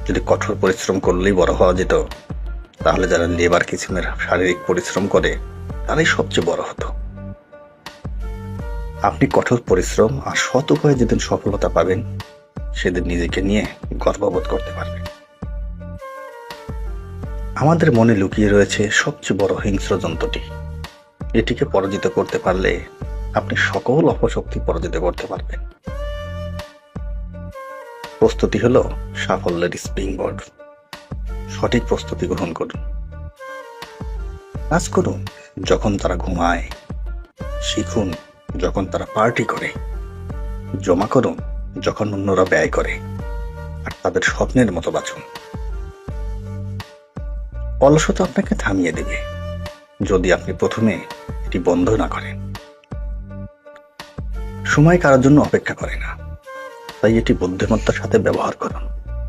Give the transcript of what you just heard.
যদি কঠোর পরিশ্রম করলেই বড় হওয়া যেত, তাহলে যারা লেবার কিসিমের শারীরিক পরিশ্রম করে তারাই সবচেয়ে বড় হতো। আপনি কঠোর পরিশ্রম আর সৎ উপায়ে যেদিন সফলতা পাবেন, সেদিন নিজেকে নিয়ে গর্ববোধ করতে পারবেন। আমাদের মনে লুকিয়ে রয়েছে সবচেয়ে বড় হিংস্র যন্ত্রটি। এটিকে পরাজিত করতে পারলে আপনি সকল অপশক্তি পরাজিত করতে পারবেন। প্রস্তুতি হলো সাফল্যের স্প্রিংবোর্ড। সঠিক প্রস্তুতি গ্রহণ করুন। কাজ করুন যখন তারা ঘুমায়, শিখুন যখন তারা পার্টি করে, জমা করুন যখন অন্যরা ব্যয় করে, আর তাদের স্বপ্নের মতো বাঁচুন। অলসতা আপনাকে থামিয়ে দেবে যদি আপনি প্রথমে এটি বন্ধ না করেন। সময় কারোর জন্য অপেক্ষা করে না, তাই এটি বুদ্ধিমত্তার সাথে ব্যবহার করুন।